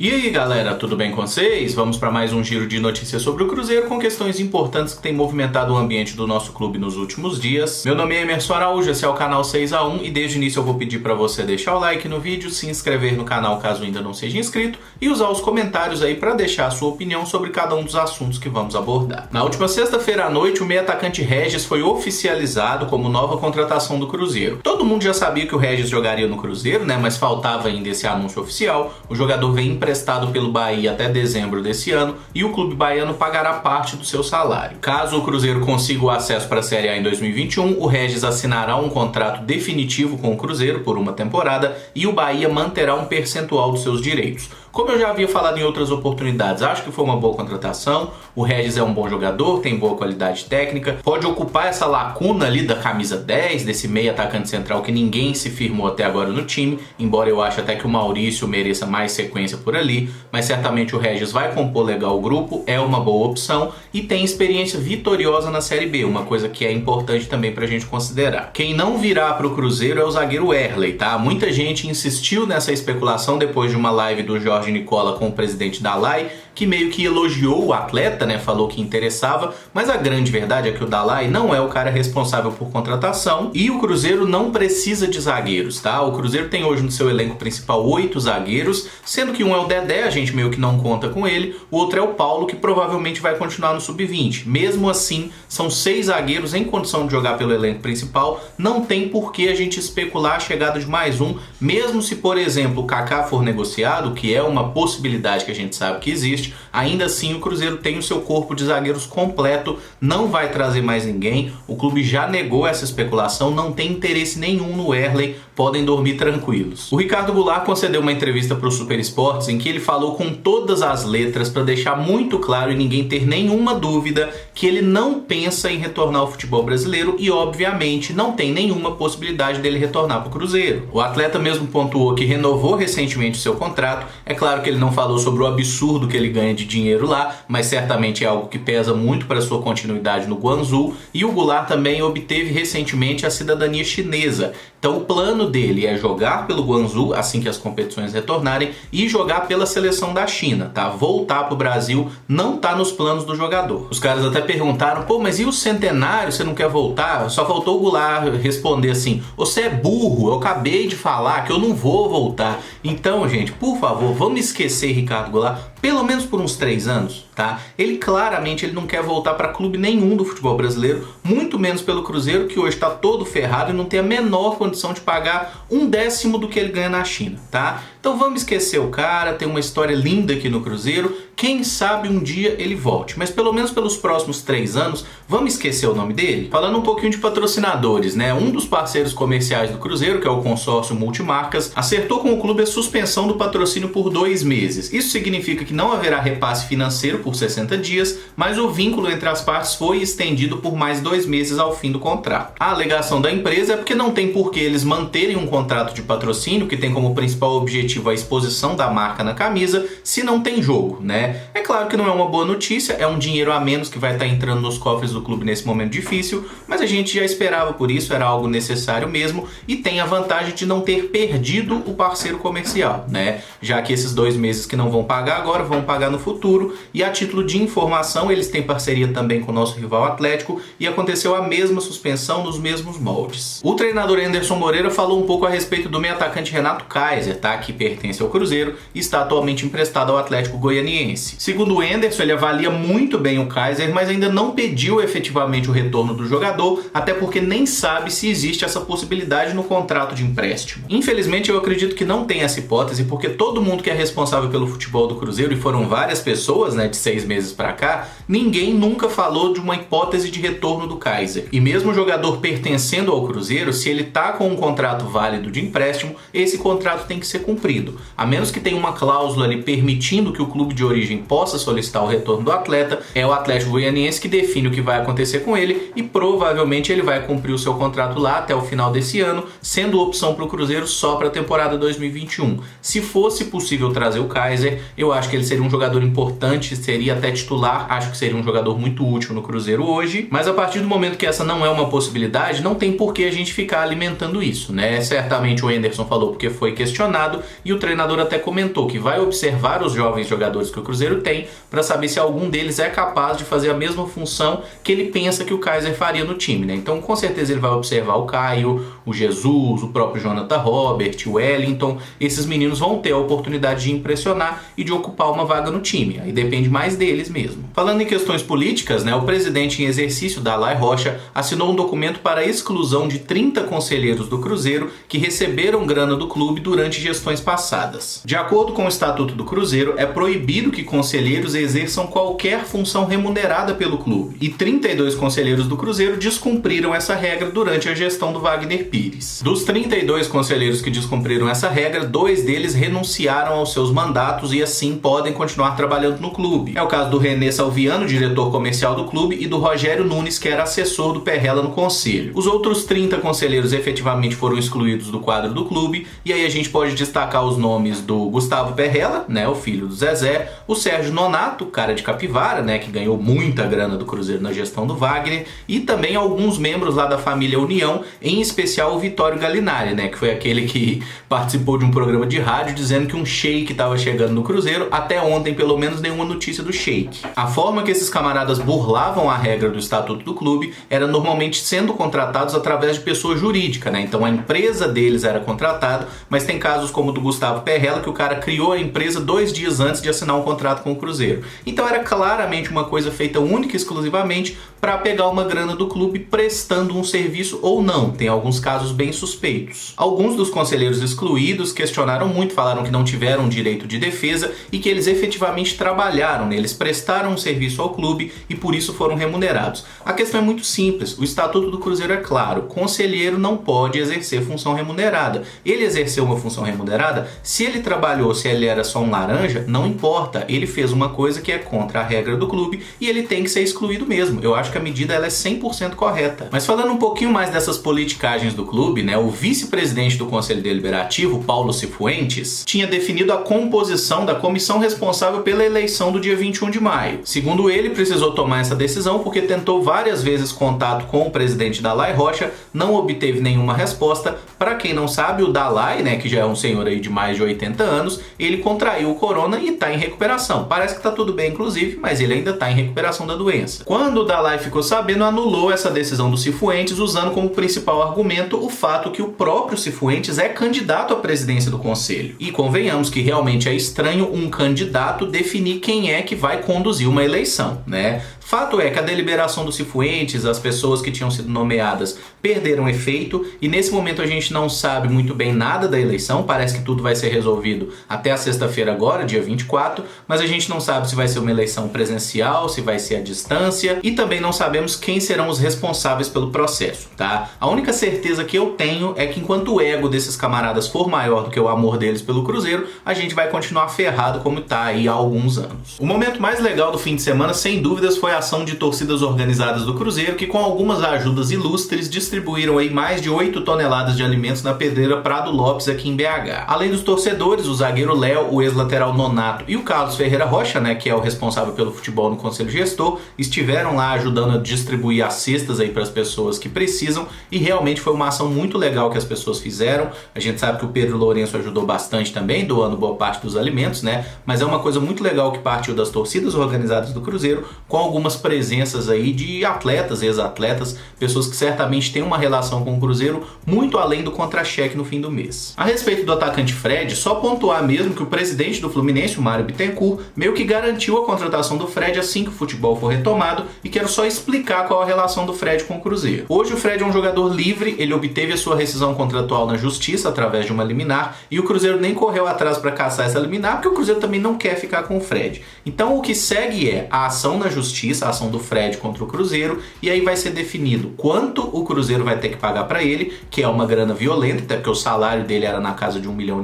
E aí galera, tudo bem com vocês? Vamos para mais um giro de notícias sobre o Cruzeiro com questões importantes que têm movimentado o ambiente do nosso clube nos últimos dias. Meu nome é Emerson Araújo, esse é o canal 6x1 e desde o início eu vou pedir para você deixar o like no vídeo, se inscrever no canal caso ainda não seja inscrito e usar os comentários aí para deixar a sua opinião sobre cada um dos assuntos que vamos abordar. Na última sexta-feira à noite, o meio atacante Regis foi oficializado como nova contratação do Cruzeiro. Todo mundo já sabia que o Regis jogaria no Cruzeiro, né? Mas faltava ainda esse anúncio oficial. O jogador vem emprestado pelo Bahia até dezembro desse ano e o clube baiano pagará parte do seu salário. Caso o Cruzeiro consiga o acesso para a Série A em 2021, o Regis assinará um contrato definitivo com o Cruzeiro por uma temporada e o Bahia manterá um percentual dos seus direitos. Como eu já havia falado em outras oportunidades, acho que foi uma boa contratação. O Regis é um bom jogador, tem boa qualidade técnica, pode ocupar essa lacuna ali da camisa 10, desse meio atacante central que ninguém se firmou até agora no time, embora eu ache até que o Maurício mereça mais sequência por ali, mas certamente o Regis vai compor legal o grupo, é uma boa opção e tem experiência vitoriosa na Série B, uma coisa que é importante também pra gente considerar. Quem não virá pro Cruzeiro é o zagueiro Wehrley, tá? Muita gente insistiu nessa especulação depois de uma live do Jorge Nicola com o presidente Dalai, que meio que elogiou o atleta, né? Falou que interessava, mas a grande verdade é que o Dalai não é o cara responsável por contratação e o Cruzeiro não precisa de zagueiros, tá? O Cruzeiro tem hoje no seu elenco principal 8 zagueiros, sendo que um é o Dedé, a gente meio que não conta com ele, o outro é o Paulo, que provavelmente vai continuar no sub-20. Mesmo assim, são 6 zagueiros em condição de jogar pelo elenco principal, não tem por que a gente especular a chegada de mais um, mesmo se, por exemplo, o Kaká for negociado, que é uma possibilidade que a gente sabe que existe, ainda assim o Cruzeiro tem o seu corpo de zagueiros completo, não vai trazer mais ninguém, o clube já negou essa especulação, não tem interesse nenhum no Wehrley, podem dormir tranquilos. O Ricardo Goulart concedeu uma entrevista para o Super Esportes em que ele falou com todas as letras para deixar muito claro e ninguém ter nenhuma dúvida que ele não pensa em retornar ao futebol brasileiro e obviamente não tem nenhuma possibilidade dele retornar para o Cruzeiro. O atleta mesmo pontuou que renovou recentemente o seu contrato, é claro que ele não falou sobre o absurdo que ele ganha de dinheiro lá, mas certamente é algo que pesa muito para sua continuidade no Guangzhou, e o Goulart também obteve recentemente a cidadania chinesa. Então o plano dele é jogar pelo Guangzhou assim que as competições retornarem e jogar pela seleção da China, tá? Voltar pro Brasil não tá nos planos do jogador. Os caras até perguntaram, pô, mas e o Centenário, você não quer voltar? Só faltou o Goulart responder assim, você é burro, eu acabei de falar que eu não vou voltar. Então, gente, por favor, vamos esquecer Ricardo Goulart, pelo menos por uns 3 anos, tá? Ele claramente não quer voltar para clube nenhum do futebol brasileiro, muito menos pelo Cruzeiro, que hoje está todo ferrado e não tem a menor condição de pagar 1/10 do que ele ganha na China, tá? Então vamos esquecer o cara, tem uma história linda aqui no Cruzeiro, quem sabe um dia ele volte, mas pelo menos pelos próximos 3 anos, vamos esquecer o nome dele? Falando um pouquinho de patrocinadores, né? Um dos parceiros comerciais do Cruzeiro, que é o consórcio Multimarcas, acertou com o clube a suspensão do patrocínio por 2 meses. Isso significa que não haverá repasse financeiro por 60 dias, mas o vínculo entre as partes foi estendido por mais 2 meses ao fim do contrato. A alegação da empresa é porque não tem por que eles manterem um contrato de patrocínio que tem como principal objetivo a exposição da marca na camisa, se não tem jogo, né? É claro que não é uma boa notícia, é um dinheiro a menos que vai estar entrando nos cofres do clube nesse momento difícil, mas a gente já esperava por isso, era algo necessário mesmo, e tem a vantagem de não ter perdido o parceiro comercial, né? Já que esses 2 meses que não vão pagar agora, vão pagar no futuro, e a título de informação, eles têm parceria também com o nosso rival Atlético, e aconteceu a mesma suspensão nos mesmos moldes. O treinador Anderson Moreira falou um pouco a respeito do meio atacante Renato Kaiser, tá? Que pertence ao Cruzeiro e está atualmente emprestado ao Atlético Goianiense. Segundo o Anderson, ele avalia muito bem o Kaiser, mas ainda não pediu efetivamente o retorno do jogador, até porque nem sabe se existe essa possibilidade no contrato de empréstimo. Infelizmente, eu acredito que não tem essa hipótese, porque todo mundo que é responsável pelo futebol do Cruzeiro, e foram várias pessoas, né, de 6 meses pra cá, ninguém nunca falou de uma hipótese de retorno do Kaiser. E mesmo o jogador pertencendo ao Cruzeiro, se ele tá com um contrato válido de empréstimo, esse contrato tem que ser cumprido. A menos que tenha uma cláusula ali permitindo que o clube de origem origem possa solicitar o retorno do atleta, é o Atlético Goianiense que define o que vai acontecer com ele e provavelmente ele vai cumprir o seu contrato lá até o final desse ano, sendo opção para o Cruzeiro só para a temporada 2021. Se fosse possível trazer o Kaiser, eu acho que ele seria um jogador importante, seria até titular, acho que seria um jogador muito útil no Cruzeiro hoje, mas a partir do momento que essa não é uma possibilidade, não tem por que a gente ficar alimentando isso, né? Certamente o Anderson falou porque foi questionado e o treinador até comentou que vai observar os jovens jogadores que o Cruzeiro tem para saber se algum deles é capaz de fazer a mesma função que ele pensa que o Kaiser faria no time, né? Então com certeza ele vai observar o Caio, o Jesus, o próprio Jonathan Robert, o Wellington. Esses meninos vão ter a oportunidade de impressionar e de ocupar uma vaga no time, aí depende mais deles mesmo. Falando em questões políticas, né, o presidente em exercício, Dalai Rocha, assinou um documento para a exclusão de 30 conselheiros do Cruzeiro que receberam grana do clube durante gestões passadas. De acordo com o Estatuto do Cruzeiro, é proibido que conselheiros exerçam qualquer função remunerada pelo clube, e 32 conselheiros do Cruzeiro descumpriram essa regra durante a gestão do Wagner Pires. Dos 32 conselheiros que descumpriram essa regra, 2 deles renunciaram aos seus mandatos e assim podem continuar trabalhando no clube. É o caso do René Salviano, diretor comercial do clube, e do Rogério Nunes, que era assessor do Perrella no conselho. Os outros 30 conselheiros efetivamente foram excluídos do quadro do clube, e aí a gente pode destacar os nomes do Gustavo Perrella, né, o filho do Zezé, o Sérgio Nonato, cara de Capivara, né, que ganhou muita grana do Cruzeiro na gestão do Wagner, e também alguns membros lá da família União, em especial o Vitório Gallinari, né, que foi aquele que participou de um programa de rádio dizendo que um sheik estava chegando no Cruzeiro. Até ontem, pelo menos, nenhuma notícia do sheik. A forma que esses camaradas burlavam a regra do estatuto do clube era normalmente sendo contratados através de pessoa jurídica, né? Então a empresa deles era contratada, mas tem casos como o do Gustavo Perrella, que o cara criou a empresa 2 dias antes de assinar um contrato com o Cruzeiro. Então era claramente uma coisa feita única e exclusivamente para pegar uma grana do clube prestando um serviço ou não. Tem alguns casos bem suspeitos. Alguns dos conselheiros excluídos questionaram muito, falaram que não tiveram direito de defesa e que eles efetivamente trabalharam, né? Eles prestaram um serviço ao clube e por isso foram remunerados. A questão é muito simples, o Estatuto do Cruzeiro é claro, conselheiro não pode exercer função remunerada. Ele exerceu uma função remunerada, se ele trabalhou, se ele era só um laranja, não importa, ele fez uma coisa que é contra a regra do clube e ele tem que ser excluído mesmo. Eu acho que a medida ela é 100% correta. Mas falando um pouquinho mais dessas politicagens do clube, né, o vice-presidente do Conselho Deliberativo, Paulo Cifuentes, tinha definido a composição da comissão responsável pela eleição do dia 21 de maio. Segundo ele, precisou tomar essa decisão porque tentou várias vezes contato com o presidente Dalai Rocha, não obteve nenhuma resposta. Para quem não sabe, o Dalai, né, que já é um senhor aí de mais de 80 anos, ele contraiu o corona e está em recuperação. Parece que está tudo bem, inclusive, mas ele ainda está em recuperação da doença. Quando o Dalai ficou sabendo, anulou essa decisão do Cifuentes, usando como principal argumento o fato que o próprio Cifuentes é candidato à presidência do conselho. E convenhamos que realmente é estranho um candidato definir quem é que vai conduzir uma eleição, né? Fato é que a deliberação do Cifuentes, as pessoas que tinham sido nomeadas, perderam efeito e nesse momento a gente não sabe muito bem nada da eleição, parece que tudo vai ser resolvido até a sexta-feira agora, dia 24, mas a gente não sabe se vai ser uma eleição presencial, se vai ser à distância e também não sabemos quem serão os responsáveis pelo processo, tá? A única certeza que eu tenho é que enquanto o ego desses camaradas for maior do que o amor deles pelo Cruzeiro, a gente vai continuar ferrado como tá aí há alguns anos. O momento mais legal do fim de semana, sem dúvidas, foi a ação de torcidas organizadas do Cruzeiro, que com algumas ajudas ilustres distribuíram aí mais de 8 toneladas de alimentos na pedreira Prado Lopes aqui em BH. Além dos torcedores, o zagueiro Léo, o ex-lateral Nonato e o Carlos Ferreira Rocha, né, que é o responsável pelo futebol no Conselho Gestor, estiveram lá ajudando a distribuir as cestas aí para as pessoas que precisam e realmente foi uma ação muito legal que as pessoas fizeram. A gente sabe que o Pedro Lourenço ajudou bastante também, doando boa parte dos alimentos, né, mas é uma coisa muito legal que partiu das torcidas organizadas do Cruzeiro, com algumas presenças aí de atletas, ex-atletas, pessoas que certamente têm uma relação com o Cruzeiro muito além do contra-cheque no fim do mês. A respeito do atacante Fred, só pontuar mesmo que o presidente do Fluminense, o Mário Bittencourt, meio que garantiu a contratação do Fred assim que o futebol for retomado e quero só explicar qual a relação do Fred com o Cruzeiro. Hoje o Fred é um jogador livre, ele obteve a sua rescisão contratual na justiça através de uma liminar e o Cruzeiro nem correu atrás para caçar essa liminar porque o Cruzeiro também não quer ficar com o Fred. Então o que segue é a ação na justiça indenização do Fred contra o Cruzeiro, e aí vai ser definido quanto o Cruzeiro vai ter que pagar para ele, que é uma grana violenta, até porque o salário dele era na casa de R$1 milhão,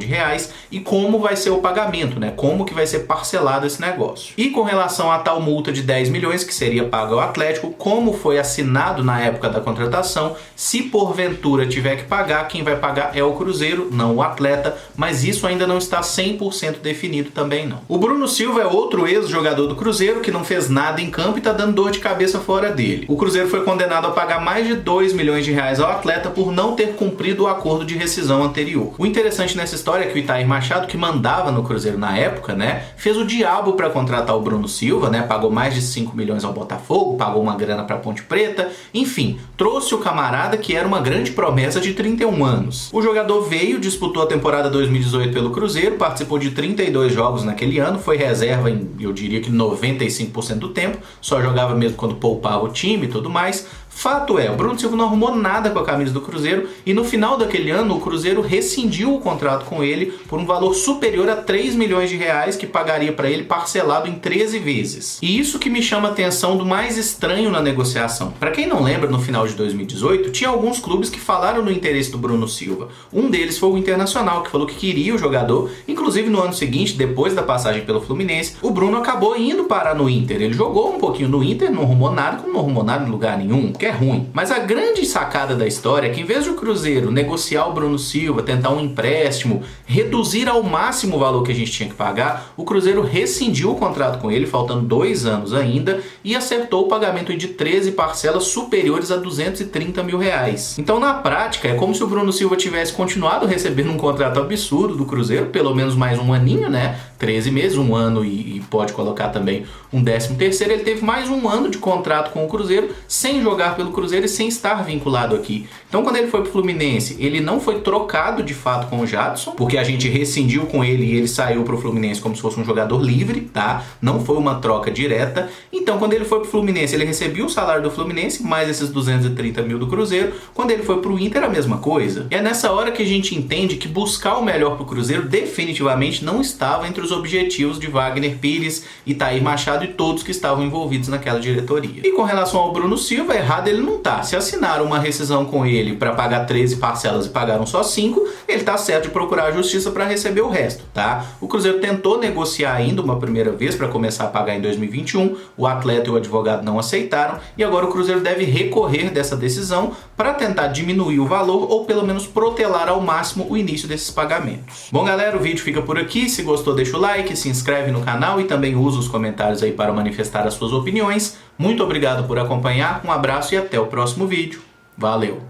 e como vai ser o pagamento, né? Como que vai ser parcelado esse negócio. E com relação a tal multa de 10 milhões que seria paga ao Atlético, como foi assinado na época da contratação, se porventura tiver que pagar, quem vai pagar é o Cruzeiro, não o atleta, mas isso ainda não está 100% definido também não. O Bruno Silva é outro ex-jogador do Cruzeiro que não fez nada em campo e tá dando dor de cabeça fora dele. O Cruzeiro foi condenado a pagar mais de R$2 milhões ao atleta por não ter cumprido o acordo de rescisão anterior. O interessante nessa história é que o Itair Machado, que mandava no Cruzeiro na época, né, fez o diabo para contratar o Bruno Silva, né, pagou mais de 5 milhões ao Botafogo, pagou uma grana para Ponte Preta, enfim, trouxe o camarada que era uma grande promessa de 31 anos. O jogador veio, disputou a temporada 2018 pelo Cruzeiro, participou de 32 jogos naquele ano, foi reserva em, eu diria que 95% do tempo, só jogava mesmo quando poupava o time e tudo mais. Fato é, o Bruno Silva não arrumou nada com a camisa do Cruzeiro e no final daquele ano o Cruzeiro rescindiu o contrato com ele por um valor superior a R$3 milhões que pagaria para ele parcelado em 13 vezes. E isso que me chama a atenção do mais estranho na negociação. Para quem não lembra, no final de 2018, tinha alguns clubes que falaram no interesse do Bruno Silva. Um deles foi o Internacional, que falou que queria o jogador. Inclusive no ano seguinte, depois da passagem pelo Fluminense, o Bruno acabou indo parar no Inter. Ele jogou um pouquinho no Inter, não arrumou nada, como não arrumou nada em lugar nenhum, que é ruim. Mas a grande sacada da história é que em vez de o Cruzeiro negociar o Bruno Silva, tentar um empréstimo, reduzir ao máximo o valor que a gente tinha que pagar, o Cruzeiro rescindiu o contrato com ele, faltando 2 anos ainda, e acertou o pagamento de 13 parcelas superiores a R$230 mil. Então, na prática, é como se o Bruno Silva tivesse continuado recebendo um contrato absurdo do Cruzeiro, pelo menos mais um aninho, né? 13 meses, um ano e pode colocar também um 13º. Ele teve mais um ano de contrato com o Cruzeiro, sem jogar pelo Cruzeiro e sem estar vinculado aqui. Então, quando ele foi pro Fluminense, ele não foi trocado de fato com o Jadson, porque a gente rescindiu com ele e ele saiu pro Fluminense como se fosse um jogador livre, tá? Não foi uma troca direta. Então, quando ele foi pro Fluminense, ele recebia o salário do Fluminense, mais esses 230 mil do Cruzeiro. Quando ele foi pro Inter, a mesma coisa. E é nessa hora que a gente entende que buscar o melhor pro Cruzeiro definitivamente não estava entre os objetivos de Wagner Pires, Itair Machado e todos que estavam envolvidos naquela diretoria. E com relação ao Bruno Silva, errado ele não tá. Se assinaram uma rescisão com ele para pagar 13 parcelas e pagaram só 5, ele tá certo de procurar a justiça para receber o resto, tá? O Cruzeiro tentou negociar ainda uma primeira vez para começar a pagar em 2021, o atleta e o advogado não aceitaram e agora o Cruzeiro deve recorrer dessa decisão para tentar diminuir o valor ou pelo menos protelar ao máximo o início desses pagamentos. Bom, galera, o vídeo fica por aqui. Se gostou, deixa o like, se inscreve no canal e também usa os comentários aí para manifestar as suas opiniões. Muito obrigado por acompanhar, um abraço e até o próximo vídeo. Valeu!